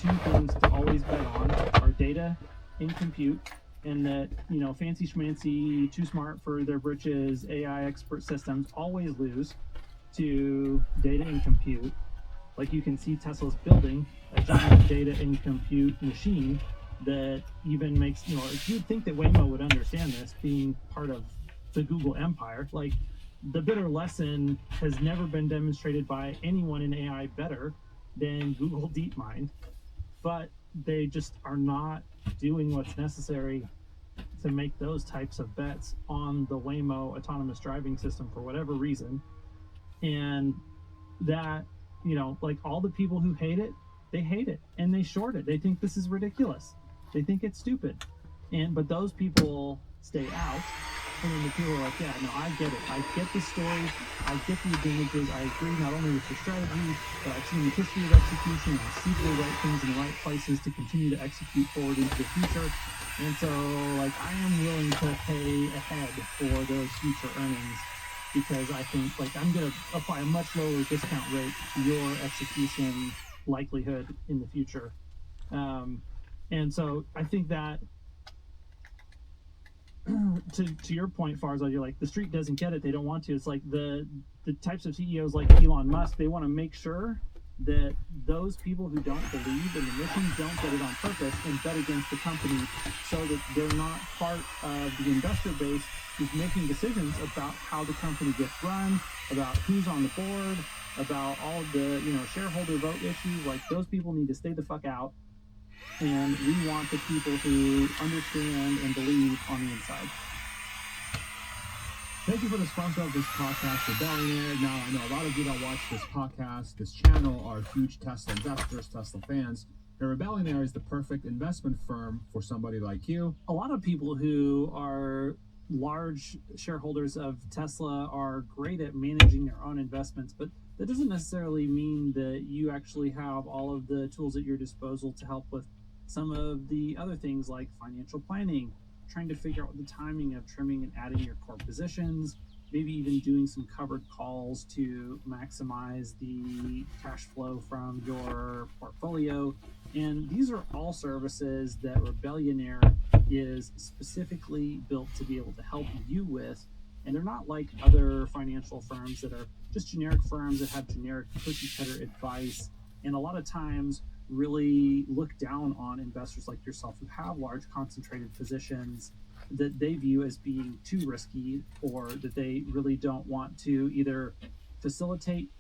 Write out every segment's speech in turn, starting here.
two things to always bet on are data and compute, and that, you know, fancy schmancy, too smart for their britches AI expert systems always lose to data and compute. Like, you can see Tesla's building a giant data and compute machine that even makes, you know, you'd think that Waymo would understand this, being part of the Google empire. Like, the bitter lesson has never been demonstrated by anyone in AI better than Google DeepMind, but they just are not doing what's necessary to make those types of bets on the Waymo autonomous driving system for whatever reason. And that, you know, like, all the people who hate it, they hate it and they short it. They think this is ridiculous. They think it's stupid. But those people stay out. And then the people are like, yeah, no, I get it. I get the story. I get the advantages. I agree not only with the strategy, but I've seen the history of execution. I see the right things in the right places to continue to execute forward into the future. And so, like, I am willing to pay ahead for those future earnings, because I think, like, I'm going to apply a much lower discount rate to your execution likelihood in the future. And so I think that, to your point, Farzad, you're like, the street doesn't get it. They don't want to. It's like the types of CEOs like Elon Musk, they want to make sure that those people who don't believe in the mission don't get it on purpose and bet against the company, so that they're not part of the investor base who's making decisions about how the company gets run, about who's on the board, about all of the, you know, shareholder vote issues. Like, those people need to stay the fuck out. And we want the people who understand and believe on the inside. Thank you for the sponsor of this podcast, Rebellionaire. Now, I know a lot of you that watch this podcast, this channel, are huge Tesla investors, Tesla fans. And Rebellionaire is the perfect investment firm for somebody like you. A lot of people who are large shareholders of Tesla are great at managing their own investments, but that doesn't necessarily mean that you actually have all of the tools at your disposal to help with some of the other things, like financial planning, trying to figure out the timing of trimming and adding your core positions, maybe even doing some covered calls to maximize the cash flow from your portfolio. And these are all services that Rebellionaire is specifically built to be able to help you with. And they're not like other financial firms that are just generic firms that have generic cookie cutter advice, and a lot of times really look down on investors like yourself who have large concentrated positions that they view as being too risky, or that they really don't want to either facilitate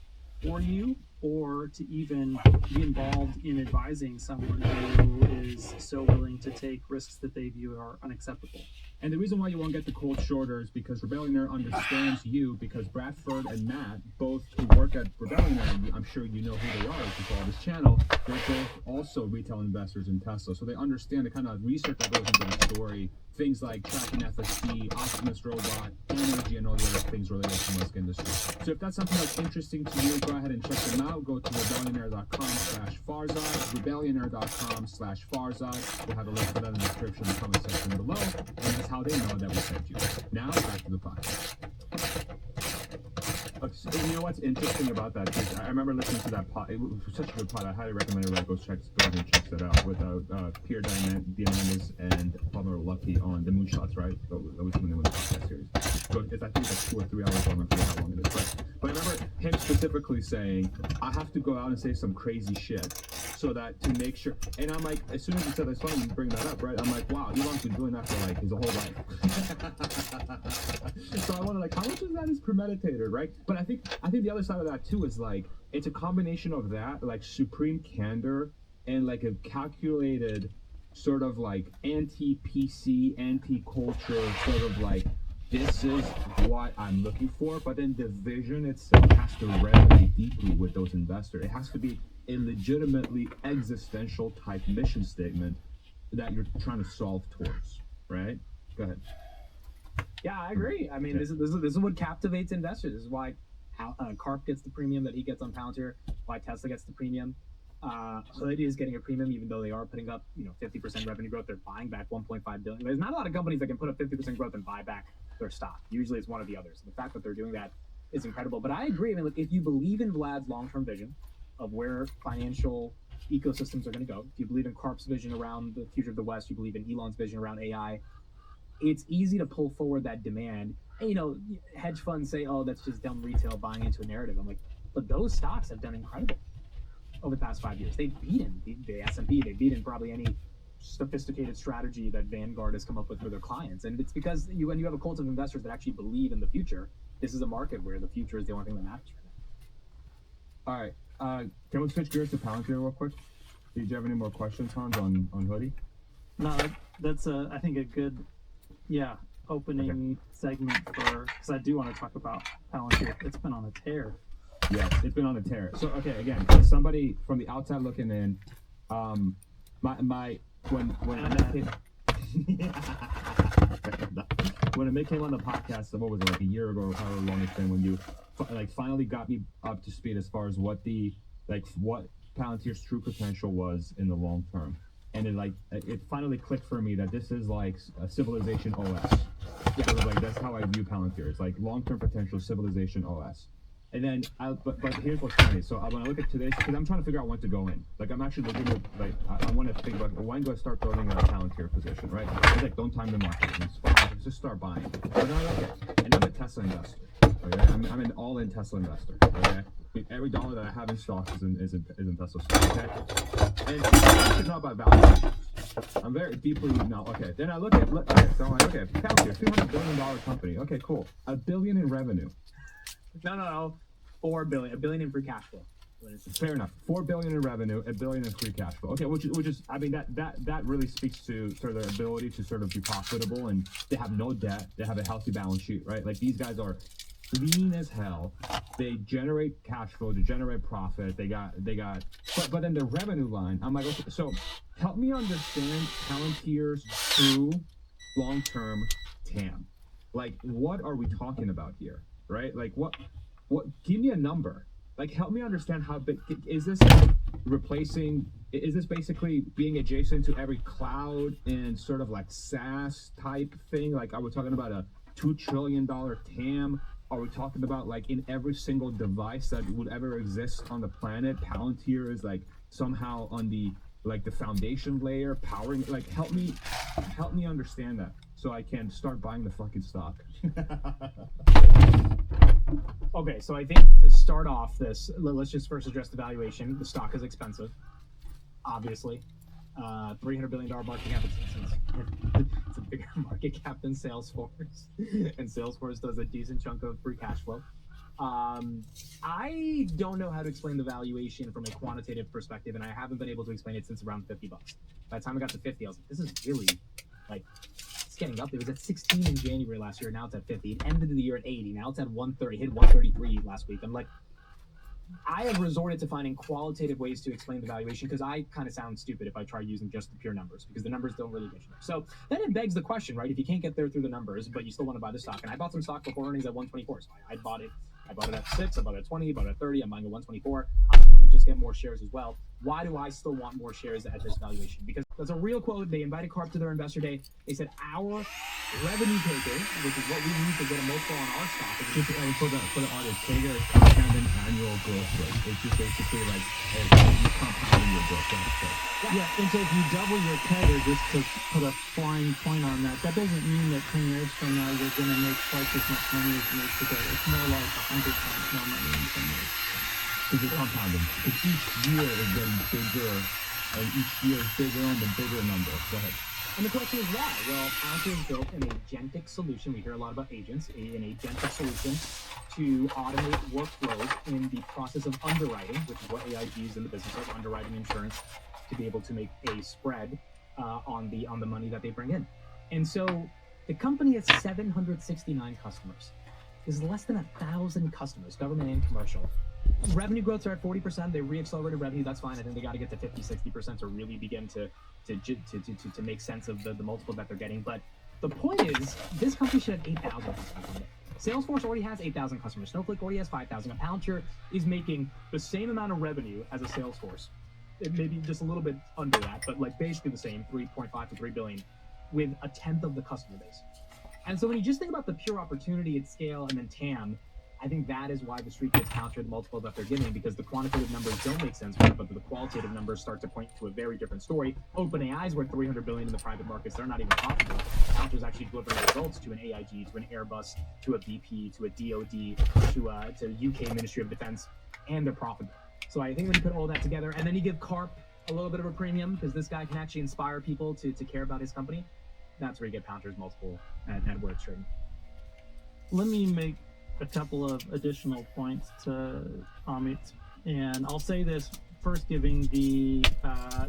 for you or to even be involved in advising someone who is so willing to take risks that they view are unacceptable. And the reason why you won't get the cold shorter is because Rebellionaire understands you, because Bradford and Matt, both who work at Rebellionaire, I'm sure you know who they are if you follow this channel, they're both also retail investors in Tesla. So they understand the kind of research that goes into the story, things like tracking FSD, Optimus Robot, energy, and all the other things related to the Musk industry. So if that's something that's interesting to you, go ahead and check them out. Go to rebellionaire.com/Farzad, rebellionaire.com/Farzad. We'll have a link for that in the description in the comment section below. And that's how they know that we sent you. Now, back to the podcast. You know what's interesting about that? I remember listening to that pod. It was such a good pod. I highly recommend everybody goes and checks it out with Pierre Diamandis and Palmer Lucky on the Moonshots, right? That was when they were in the podcast series. So I think it's like 2 or 3 hours long. I forget how long it is. But I remember him specifically saying, I have to go out and say some crazy shit so that to make sure. And I'm like, as soon as he said that's funny, you bring that up, right? I'm like, wow, Elon's been doing that for like his whole life. So I wonder, like, how much of that is premeditated, right? But I think the other side of that too is like, it's a combination of that, like supreme candor, and like a calculated sort of like anti-PC, anti-culture sort of like, this is what I'm looking for. But then the vision itself has to resonate deeply with those investors. It has to be a legitimately existential type mission statement that you're trying to solve towards, right? Go ahead. Yeah, I agree. I mean, this is what captivates investors. This is why Karp gets the premium that he gets on Palantir, why Tesla gets the premium. Hood is getting a premium, even though they are putting up, 50% revenue growth. They're buying back 1.5 billion. There's not a lot of companies that can put up 50% growth and buy back their stock. Usually it's one of the others. The fact that they're doing that is incredible. But I agree. I mean, look, if you believe in Vlad's long-term vision of where financial ecosystems are going to go, if you believe in Karp's vision around the future of the West, you believe in Elon's vision around AI, it's easy to pull forward that demand. And, you know, hedge funds say, oh, that's just dumb retail buying into a narrative. I'm like, but those stocks have done incredible over the past 5 years. They've beaten the S&P. They've beaten probably any sophisticated strategy that Vanguard has come up with for their clients. And it's because when you have a cult of investors that actually believe in the future, this is a market where the future is the only thing that matters right now. All right. Can we switch gears to Palantir real quick? Did you have any more questions, Hans, on Hoodie? No, that's I think a good, opening segment because I do want to talk about Palantir. It's been on a tear. Yeah, it's been on a tear. So okay, again, as somebody from the outside looking in, when Amit came on the podcast, what was it, like a year ago, or however long it's been, when you finally got me up to speed as far as what Palantir's true potential was in the long term, and it finally clicked for me that this is like a civilization OS. Yeah, like that's how I view Palantir. It's like long-term potential civilization OS. And then, but here's what's funny. So when I look at today's, because I'm trying to figure out when to go in. Like I'm actually looking at, I want to think about when do I start building a Palantir position, right? It's like don't time the market. Just start buying. But then I look at, and I'm a Tesla investor. Okay, I'm an all-in Tesla investor. Okay, every dollar that I have in stocks is in Tesla stock. Okay, and I should know about valuation. I'm very deeply okay. Then I look at so I'm like, okay, Palantir, $200 billion company. Okay, cool. $1 billion in revenue. No. 4 billion, $1 billion in free cash flow. Fair enough. $4 billion in revenue, $1 billion in free cash flow. Okay, which is, I mean, that really speaks to sort of their ability to sort of be profitable, and they have no debt. They have a healthy balance sheet, right? Like these guys are lean as hell. They generate cash flow. They generate profit. They got. But then the revenue line, I'm like, okay, so help me understand Palantir's true long-term TAM. Like, what are we talking about here, right? Like, what? Give me a number. Like, help me understand how big is this replacing? Is this basically being adjacent to every cloud and sort of like SaaS type thing? Like, are we talking about a $2 trillion TAM? Are we talking about like in every single device that would ever exist on the planet, Palantir is like somehow on the foundation layer powering? Like, help me understand that so I can start buying the fucking stock. Okay, so I think to start off this, let's just first address the valuation. The stock is expensive, obviously. $300 billion market cap. It's a bigger market cap than Salesforce, and Salesforce does a decent chunk of free cash flow. I don't know how to explain the valuation from a quantitative perspective, and I haven't been able to explain it since around $50. By the time I got to 50, I was like, this is really it's getting up. It was at 16 in January last year. Now it's at 50. It ended the year at 80. Now it's at 130. Hit 133 last week. I'm like, I have resorted to finding qualitative ways to explain the valuation because I kind of sound stupid if I try using just the pure numbers, because the numbers don't really get you there. So then it begs the question, right? If you can't get there through the numbers, but you still want to buy the stock, and I bought some stock before earnings at 124. So I bought it. I bought it at 6. I bought it at 20. I bought it at 30. I'm buying at 124. I want to just get more shares as well. Why do I still want more shares at this valuation? Because that's a real quote. They invited Karp to their investor day. They said, our revenue taker, which is what we need to get a multiple on our stock. Just for the audience, CAGR is compounded annual growth rate. It's just basically like you compounding your growth. Yeah, and so if you double your CAGR, just to put a flying point on that, that doesn't mean that 10 years from now you're going to make twice as much money as you make today. It's more like 100 times more money in 10 years. Because you're compounding. Because each year is getting bigger, and each year is bigger on the bigger number. Go ahead. And the question is why? Well, Palantir has built an agentic solution. We hear a lot about agents, an agentic solution to automate workflows in the process of underwriting, which is what AI is used in the business of underwriting insurance, to be able to make a spread on the money that they bring in. And so the company has 769 customers. There's less than 1,000 customers, government and commercial. Revenue growths are at 40%. They re-accelerated revenue. That's fine. I think they got to get to 50, 60% to really begin to make sense of the multiple that they're getting. But the point is, this company should have 8,000 customers. Salesforce already has 8,000 customers. Snowflake already has 5,000. And Palantir is making the same amount of revenue as a Salesforce. It may be just a little bit under that, but like basically the same, 3.5 to 3 billion, with a tenth of the customer base. And so when you just think about the pure opportunity at scale and then TAM, I think that is why the street gets countered multiple that they're giving, because the quantitative numbers don't make sense for it, but the qualitative numbers start to point to a very different story. OpenAI is worth $300 billion in the private markets. They're not even profitable. Counter's actually delivering results to an AIG, to an Airbus, to a BP, to a DoD, to UK Ministry of Defense, and they're profitable. So I think when you put all that together, and then you give Karp a little bit of a premium, because this guy can actually inspire people to care about his company, that's where you get Pounter's multiple at where it's trading. Let me make a couple of additional points to Amit, and I'll say this first, giving the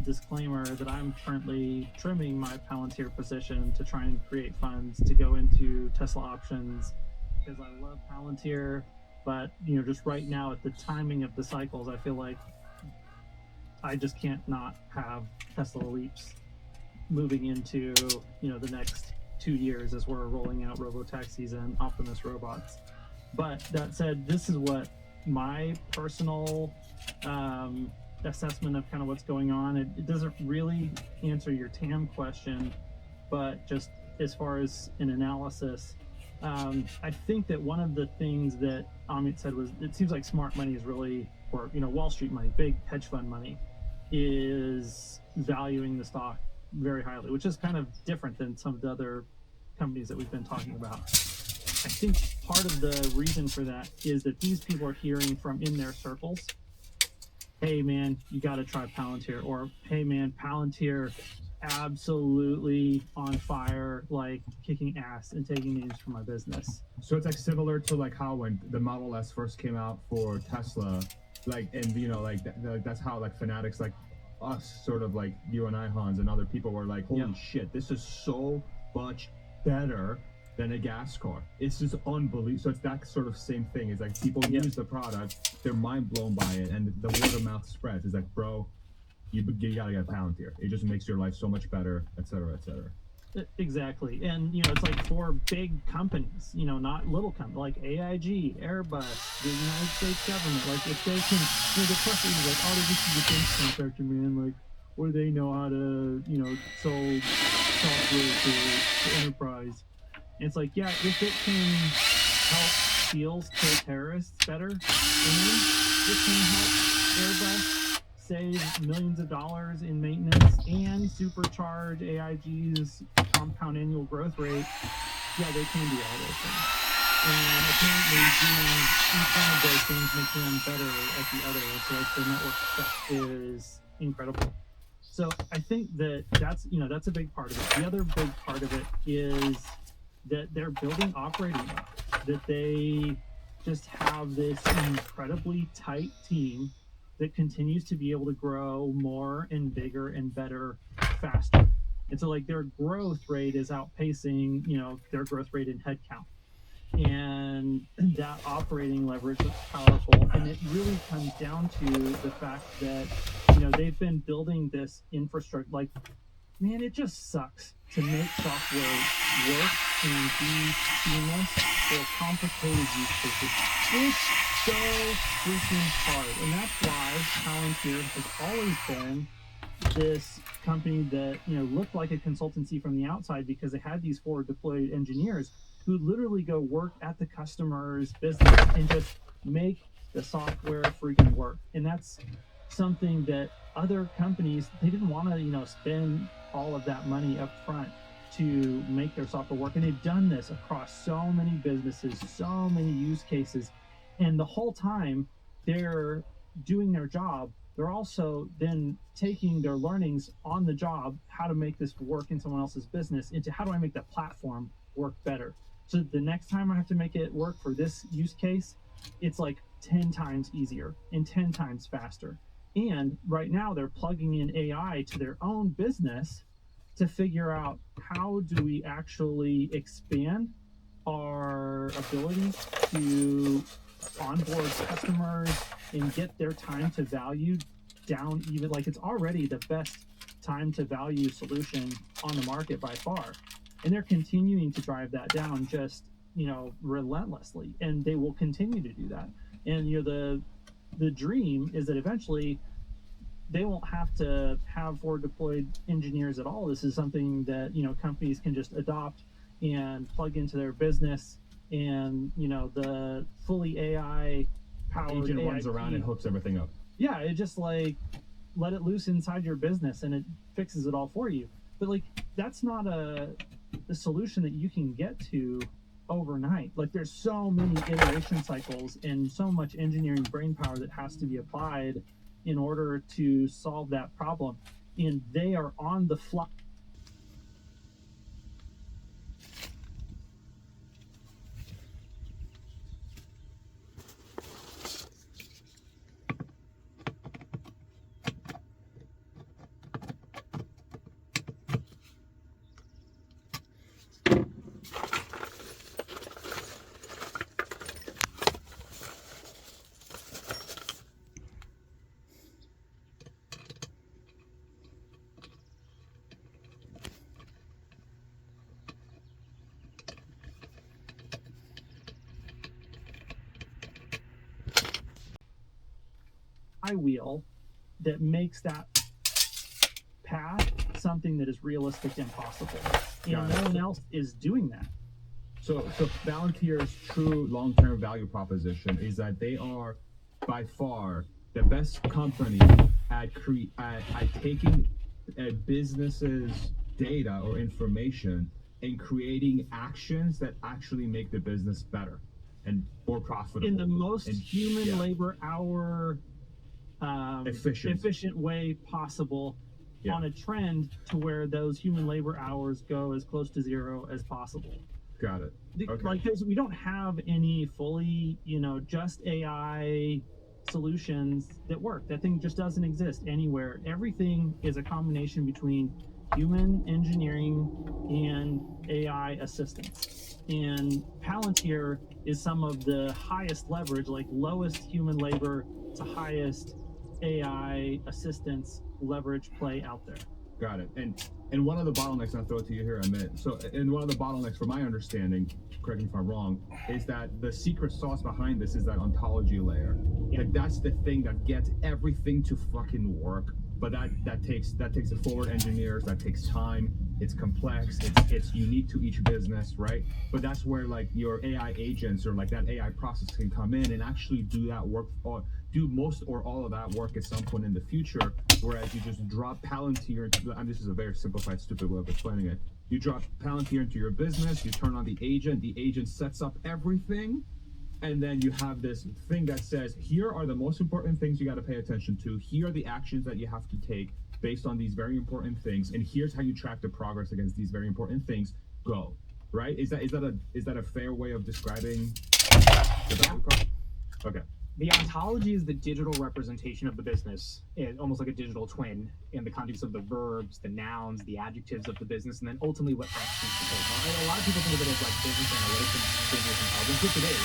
disclaimer that I'm currently trimming my Palantir position to try and create funds to go into Tesla options, because I love Palantir, but just right now at the timing of the cycles, I feel like I just can't not have Tesla leaps moving into the next 2 years as we're rolling out robotaxis and Optimus robots. But that said, this is what my personal assessment of kind of what's going on. It doesn't really answer your TAM question, but just as far as an analysis, I think that one of the things that Amit said was, it seems like smart money is really, or Wall Street money, big hedge fund money, is valuing the stock very highly, which is kind of different than some of the other companies that we've been talking about. I think part of the reason for that is that these people are hearing from in their circles, hey man, you got to try Palantir, or hey man, Palantir absolutely on fire, like kicking ass and taking names from my business. So it's like similar to like how when the Model S first came out for Tesla, like, and that's how like fanatics like us, sort of like you and I, Hans, and other people were like, holy shit, this is so much better than a gas car. It's just unbelievable. So it's that sort of same thing. It's like people use the product, they're mind blown by it, and the word of mouth spreads. It's like, bro, you gotta get Palantir. It just makes your life so much better, etc., etc. Exactly. And it's like for big companies, not little companies like AIG, Airbus, the United States government. Like if they can, the question is like, oh, this is a defense contractor, man. Like, what do they know how to, sell software to enterprise? And it's like, yeah, if it can help SEALs kill terrorists better, and it can help Airbus save millions of dollars in maintenance and supercharge AIG's compound annual growth rate, yeah, they can do all those things. And apparently doing each one of those things makes them better at the other. So like the network stuff is incredible. So I think that's a big part of it. The other big part of it is that they're building operating models, that they just have this incredibly tight team that continues to be able to grow more and bigger and better faster. And so like their growth rate is outpacing, their growth rate in headcount. And that operating leverage is powerful. And it really comes down to the fact that, they've been building this infrastructure. Like, man, it just sucks to make software work and be seamless for complicated use cases. It's so freaking hard. And that's why Palantir has always been this company that, looked like a consultancy from the outside, because they had these forward deployed engineers who literally go work at the customer's business and just make the software freaking work. And that's something that other companies, they didn't want to, spend all of that money up front to make their software work. And they've done this across so many businesses, so many use cases. And the whole time they're doing their job, they're also then taking their learnings on the job, how to make this work in someone else's business, into how do I make that platform work better? So the next time I have to make it work for this use case, it's like 10 times easier and 10 times faster. And right now they're plugging in AI to their own business to figure out, how do we actually expand our ability to onboard customers and get their time to value down, even like it's already the best time to value solution on the market by far. And they're continuing to drive that down just, relentlessly. And they will continue to do that. And, the dream is that eventually they won't have to have forward deployed engineers at all. This is something that, companies can just adopt and plug into their business and the fully AI powered Agent runs around and hooks everything up. Yeah, it just like let it loose inside your business and it fixes it all for you. But like that's not the solution that you can get to overnight. Like there's so many iteration cycles and so much engineering brain power that has to be applied in order to solve that problem. And they are on the fly. Wheel that makes that path something that is realistic and possible, and no one else is doing that. So Palantir's true long-term value proposition is that they are by far the best company at taking a business's data or information and creating actions that actually make the business better and more profitable in the most human labor hour efficient way possible, on a trend to where those human labor hours go as close to zero as possible. Got it. Okay. Like we don't have any fully just AI solutions that work. That thing just doesn't exist anywhere. Everything is a combination between human engineering and AI assistance. And Palantir is some of the highest leverage, like lowest human labor to highest AI assistance leverage play out there. Got it. And one of the bottlenecks, I'll throw it to you here, Amit. So, and one of the bottlenecks, from my understanding, correct me if I'm wrong, is that the secret sauce behind this is that ontology layer. Yeah. Like that's the thing that gets everything to fucking work. But that takes the forward engineers. That takes time. It's complex. It's unique to each business, right? But that's where like your AI agents or like that AI process can come in and actually do that work, or do most or all of that work at some point in the future. Whereas you just drop Palantir into, and this is a very simplified, stupid way of explaining it. You drop Palantir into your business. You turn on the agent sets up everything. And then you have this thing that says, here are the most important things you got to pay attention to. Here are the actions that you have to take based on these very important things. And here's how you track the progress against these very important things. Go. Right? Is that a fair way of describing the value prop? Okay. The ontology is the digital representation of the business, almost like a digital twin, in the context of the verbs, the nouns, the adjectives of the business, and then ultimately what actions to take. A lot of people think of it as like business analytics and business intelligence, which it is,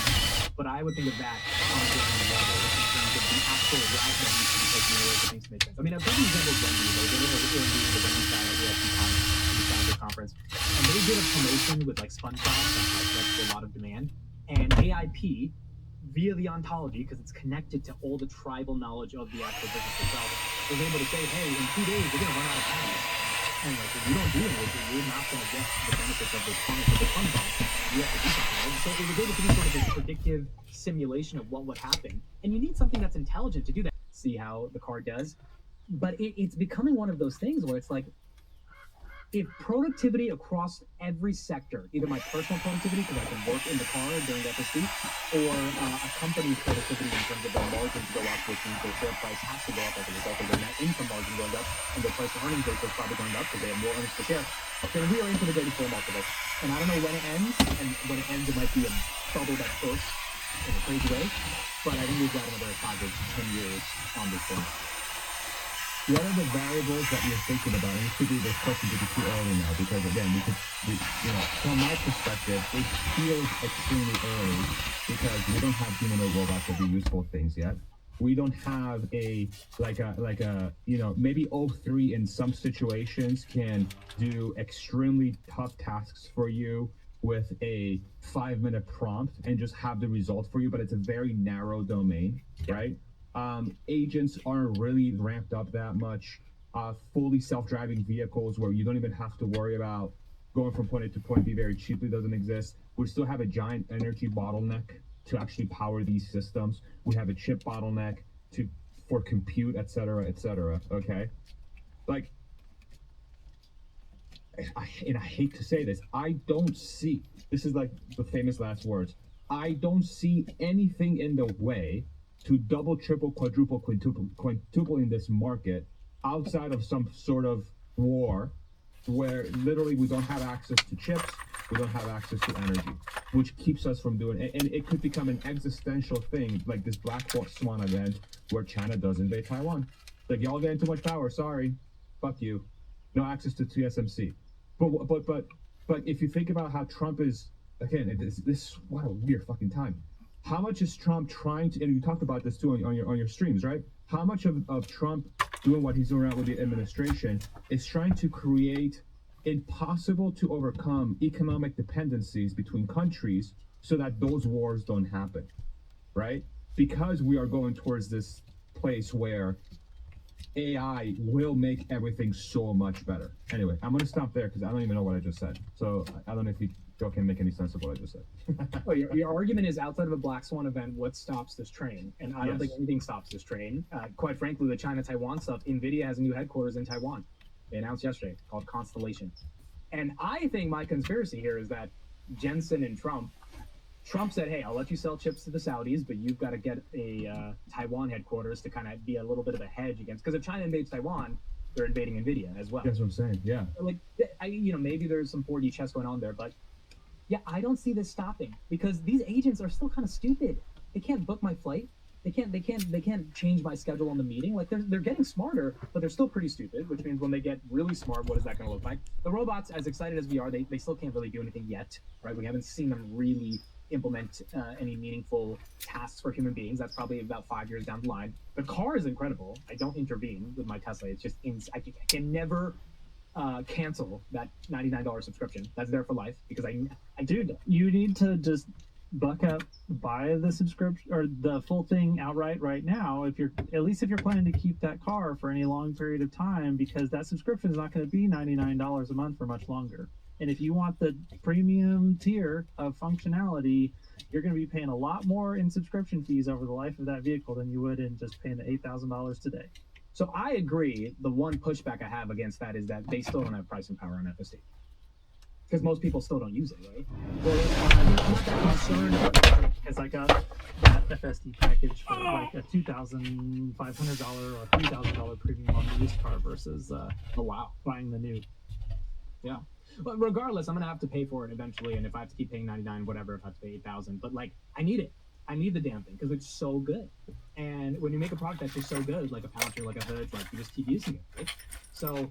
but I would think of that on a different level in terms of the actual route that needs to be taken in order for things to make sense. I mean, I've done these examples Wendy's. I was in the Wendy's side at the founder conference, and they did a promotion with like SpongeBob that's a lot of demand, and AIP, via the ontology, because it's connected to all the tribal knowledge of the actual business itself, was able to say, hey, in 2 days, we're going to run out of patties. And like, if you don't do anything, you're not going to get the benefits of this fun box. You have to do something. So it was able to do sort of this predictive simulation of what would happen. And you need something that's intelligent to do that. See how the car does. But it's becoming one of those things where it's like, if productivity across every sector, either my personal productivity, because I can work in the car during FSD, or a company's productivity in terms of their margins go up, which means their share price has to go up as a result of their net income margin going up, and their price to earnings ratio is probably going up because they have more earnings per share, then we are into the 34 multiple. And I don't know when it ends, and when it ends, it might be a bubble that bursts in a crazy way, but I think we've got another 5 to 10 years on this thing. What are the variables that you're thinking about? And this could be, this question could be too early now, because again, from my perspective, it feels extremely early because we don't have humanoid robots that do useful things yet. We don't have maybe O3 in some situations can do extremely tough tasks for you with a 5-minute prompt and just have the result for you, but it's a very narrow domain, right? Agents aren't really ramped up that much. Fully self-driving vehicles where you don't even have to worry about going from point A to point B very cheaply doesn't exist. We still have a giant energy bottleneck to actually power these systems. We have a chip bottleneck for compute, et cetera, okay? Like, and I hate to say this, I don't see, this is like the famous last words, I don't see anything in the way to double, triple, quadruple, quintuple in this market outside of some sort of war where literally we don't have access to chips, we don't have access to energy, which keeps us from doing it. And it could become an existential thing, like this Black Swan event where China does invade Taiwan. Like, y'all getting too much power, sorry, fuck you. No access to TSMC. But if you think about how Trump is, again, this what a weird fucking time. How much is Trump trying to, and you talked about this too on your streams, right? How much of Trump doing what he's doing around with the administration is trying to create impossible to overcome economic dependencies between countries so that those wars don't happen, right? Because we are going towards this place where AI will make everything so much better. Anyway, I'm going to stop there because I don't even know what I just said. So I don't know if you can make any sense of what I just said. Oh, your argument is outside of a Black Swan event, what stops this train? And I don't think anything stops this train. Quite frankly, the China-Taiwan stuff, NVIDIA has a new headquarters in Taiwan. They announced yesterday, called Constellation. And I think my conspiracy here is that Jensen and Trump said, hey, I'll let you sell chips to the Saudis, but you've got to get a Taiwan headquarters to kind of be a little bit of a hedge against, because if China invades Taiwan, they're invading NVIDIA as well. That's what I'm saying, yeah. Like, maybe there's some 4D chess going on there, but yeah, I don't see this stopping because these agents are still kind of stupid. They can't book my flight. They can't change my schedule on the meeting. Like they're getting smarter, but they're still pretty stupid, which means when they get really smart, what is that going to look like? The robots, as excited as we are, they still can't really do anything yet, right? We haven't seen them really implement any meaningful tasks for human beings. That's probably about 5 years down the line. The car is incredible. I don't intervene with my Tesla. It's just I can never cancel that $99 subscription. That's there for life because Dude, you need to just buck up, buy the subscription or the full thing outright right now. If you're planning to keep that car for any long period of time, because that subscription is not going to be $99 a month for much longer. And if you want the premium tier of functionality, you're going to be paying a lot more in subscription fees over the life of that vehicle than you would in just paying the $8,000 today. So I agree. The one pushback I have against that is that they still don't have pricing power on FSD. Because most people still don't use it, right? Well, I'm not that concerned because I got that FSD package for like a $2,500 or $3,000 premium on the used car versus buying the new. Yeah. But regardless, I'm going to have to pay for it eventually. And if I have to keep paying $99, whatever, if I have to pay $8,000. But like, I need it. I need the damn thing because it's so good. And when you make a product that's just so good, like a Pouncer, like a Hood, like you just keep using it, right? So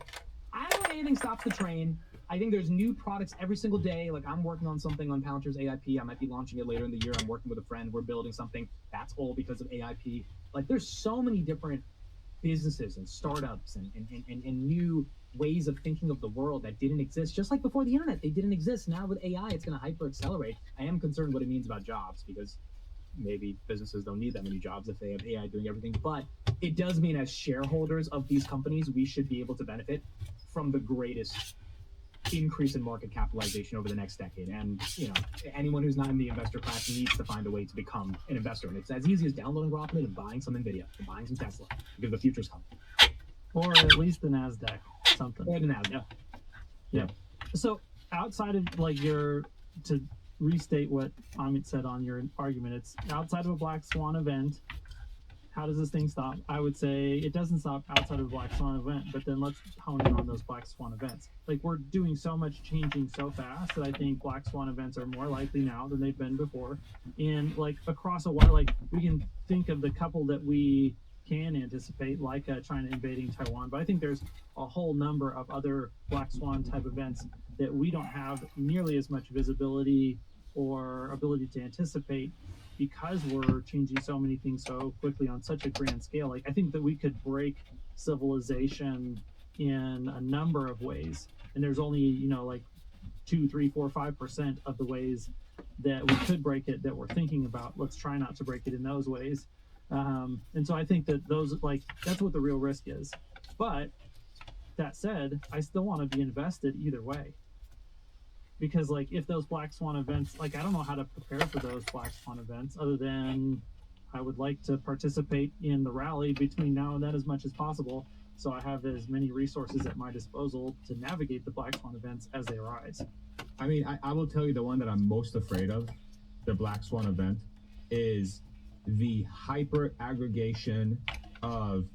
I don't think anything stops the train. I think there's new products every single day. Like I'm working on something on Pouncer's AIP. I might be launching it later in the year. I'm working with a friend. We're building something. That's all because of AIP. Like there's so many different businesses and startups and new ways of thinking of the world that didn't exist. Just like before the internet, they didn't exist. Now with AI, it's going to hyper accelerate. I am concerned what it means about jobs because maybe businesses don't need that many jobs if they have AI doing everything. But it does mean as shareholders of these companies, we should be able to benefit from the greatest increase in market capitalization over the next decade. And anyone who's not in the investor class needs to find a way to become an investor. And it's as easy as downloading Robinhood and buying some NVIDIA, and buying some Tesla, because the future's coming. Or at least the NASDAQ, something. Or the NASDAQ. Yeah. So outside of to restate what Amit said on your argument, it's outside of a Black Swan event. How does this thing stop? I would say it doesn't stop outside of a Black Swan event, but then let's hone in on those Black Swan events. Like we're doing so much changing so fast that I think Black Swan events are more likely now than they've been before. And like across a while, like we can think of the couple that we can anticipate, like China invading Taiwan, but I think there's a whole number of other Black Swan type events that we don't have nearly as much visibility or ability to anticipate because we're changing so many things so quickly on such a grand scale. Like I think that we could break civilization in a number of ways, and there's only like 2, 3, 4, 5% of the ways that we could break it that we're thinking about. Let's try not to break it in those ways. And so I think that that's what the real risk is. But that said, I still want to be invested either way. because like if those black swan events, like I don't know how to prepare for those black swan events other than I would like to participate in the rally between now and then as much as possible, so I have as many resources at my disposal to navigate the black swan events as they arise. I mean, I will tell you the one that I'm most afraid of, the black swan event, is the hyper aggregation of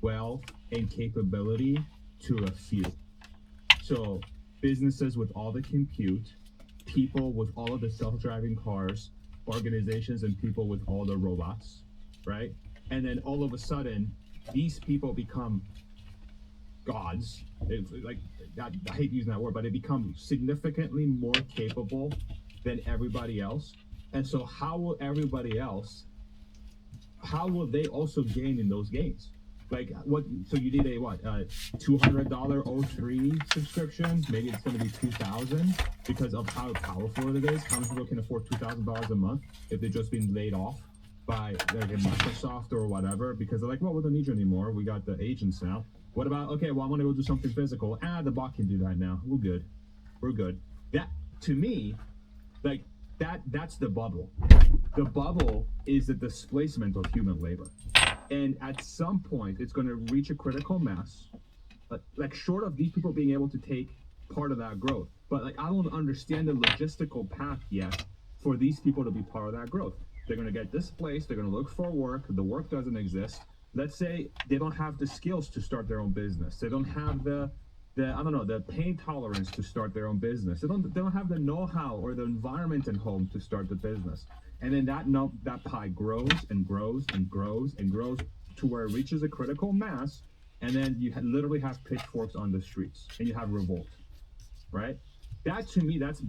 wealth and capability to a few. So businesses with all the compute, people with all of the self-driving cars, organizations and people with all the robots, right? And then all of a sudden, these people become gods. I hate using that word, but they become significantly more capable than everybody else. And so how will they also gain in those gains? Like what? So you need a $200 O3 subscription? Maybe it's going to be $2,000 because of how powerful it is. How many people can afford $2,000 a month if they're just being laid off by like a Microsoft or whatever? Because they're like, well, we don't need you anymore. We got the agents now. What about, okay, well, I want to go do something physical. The bot can do that now. We're good. That, to me, like that's the bubble. The bubble is the displacement of human labor. And at some point, it's going to reach a critical mass, like short of these people being able to take part of that growth. But like, I don't understand the logistical path yet for these people to be part of that growth. They're going to get displaced. They're going to look for work. The work doesn't exist. Let's say they don't have the skills to start their own business. They don't have the pain tolerance to start their own business. They don't have the know-how or the environment at home to start the business. And then that pie grows and grows and grows and grows to where it reaches a critical mass, and then you literally have pitchforks on the streets and you have revolt, right? That to me, that's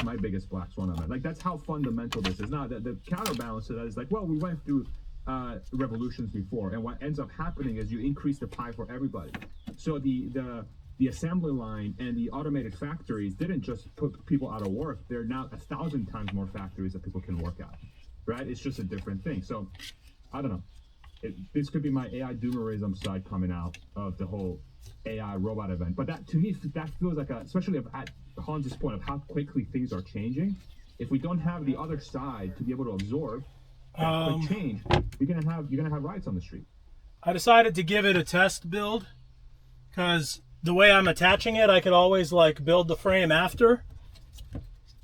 my biggest black swan event. Like that's how fundamental this is. Now the counterbalance to that is like, well, we went through revolutions before, and what ends up happening is you increase the pie for everybody. So the assembly line and the automated factories didn't just put people out of work. There are now 1,000 times more factories that people can work at, right? It's just a different thing. So I don't know. This could be my AI doomerism side coming out of the whole AI robot event. But that, to me, that feels like especially at Hans's point of how quickly things are changing. If we don't have the other side to be able to absorb that quick change, you're gonna have riots on the street. I decided to give it a test build because the way I'm attaching it, I could always like build the frame after,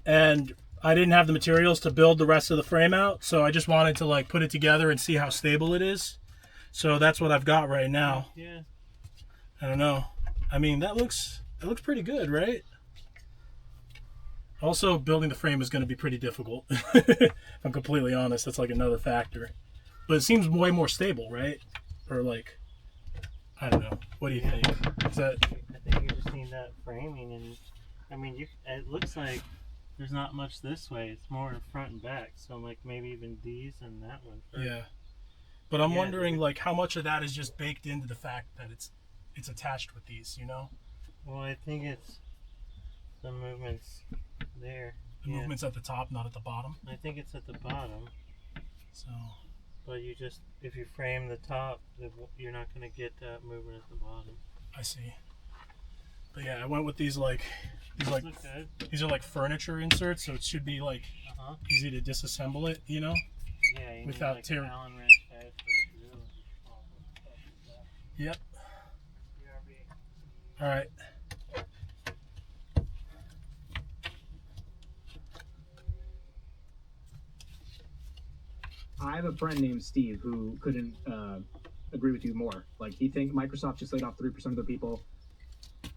and I didn't have the materials to build the rest of the frame out, so I just wanted to like put it together and see how stable it is. So that's what I've got right now. Yeah. I don't know. I mean, it looks pretty good, right? Also, building the frame is going to be pretty difficult. If I'm completely honest, that's like another factor. But it seems way more stable, right? Or like, I don't know. What do you think? Is that? I think you just need that framing, and I mean, it looks like there's not much this way. It's more in front and back. So like maybe even these and that one first. Yeah. But I'm wondering like how much of that is just baked into the fact that it's attached with these, you know? Well, I think it's the movements there. The movement's at the top, not at the bottom. I think it's at the bottom. So. But if you frame the top, you're not going to get that movement at the bottom. I see. But yeah, I went with these look good. these are like furniture inserts, so it should be like easy to disassemble it, you know? Yeah, you without need like tearing. Allen wrench head for the drill and all that stuff. Yep. BRB. All right. I have a friend named Steve who couldn't agree with you more. Like, he thinks Microsoft just laid off 3% of their people.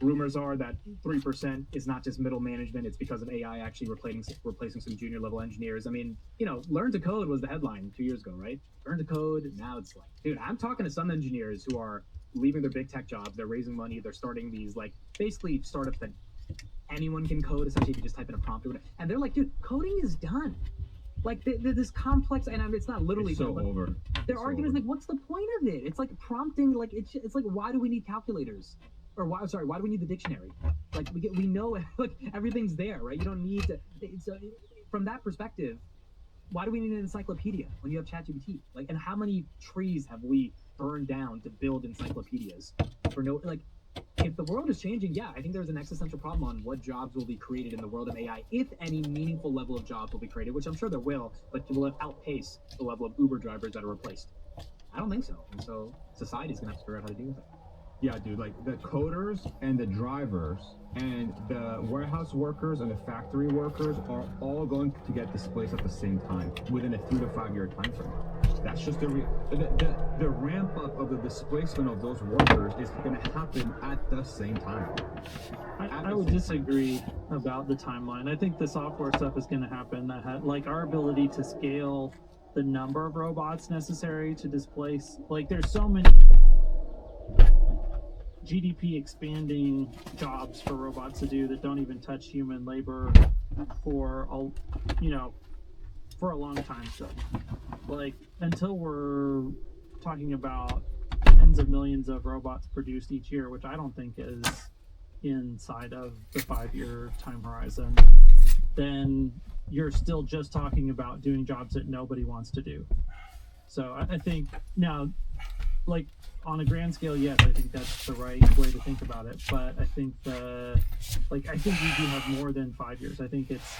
Rumors are that 3% is not just middle management, it's because of AI actually replacing some junior level engineers. I mean, learn to code was the headline 2 years ago, right? Learn to code, now it's like, dude, I'm talking to some engineers who are leaving their big tech jobs, they're raising money, they're starting these, like, basically startups that anyone can code, essentially if you just type in a prompt or whatever. And they're like, dude, coding is done. Like, this complex, and it's not literally It's so over. Their argument is like, what's the point of it? It's like prompting, like, it's like, why do we need calculators? Or why do we need the dictionary? Like, we know, like, everything's there, right? You don't need to, from that perspective, why do we need an encyclopedia when you have ChatGPT? Like, and how many trees have we burned down to build encyclopedias for no, like, if the world is changing, yeah, I think there's an existential problem on what jobs will be created in the world of AI, if any meaningful level of jobs will be created, which I'm sure there will, but will it outpace the level of Uber drivers that are replaced? I don't think so. And so society's gonna have to figure out how to deal with it. Yeah, dude, like the coders and the drivers and the warehouse workers and the factory workers are all going to get displaced at the same time within a 3 to 5 year time frame. That's just the ramp up of the displacement of those workers is going to happen at the same time. I would disagree about the timeline. I think the software stuff is going to happen. Like our ability to scale the number of robots necessary to displace, like there's so many GDP expanding jobs for robots to do that don't even touch human labor for a long time still. Like until we're talking about tens of millions of robots produced each year, which I don't think is inside of the 5-year time horizon, then you're still just talking about doing jobs that nobody wants to do. So I think now, like on a grand scale, yes, I think that's the right way to think about it. But I think I think we do have more than 5 years. I think it's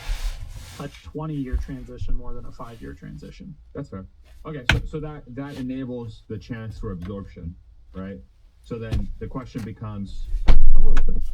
a 20-year transition more than a 5-year transition. That's fair. Okay, so that enables the chance for absorption, right? So then the question becomes A little bit.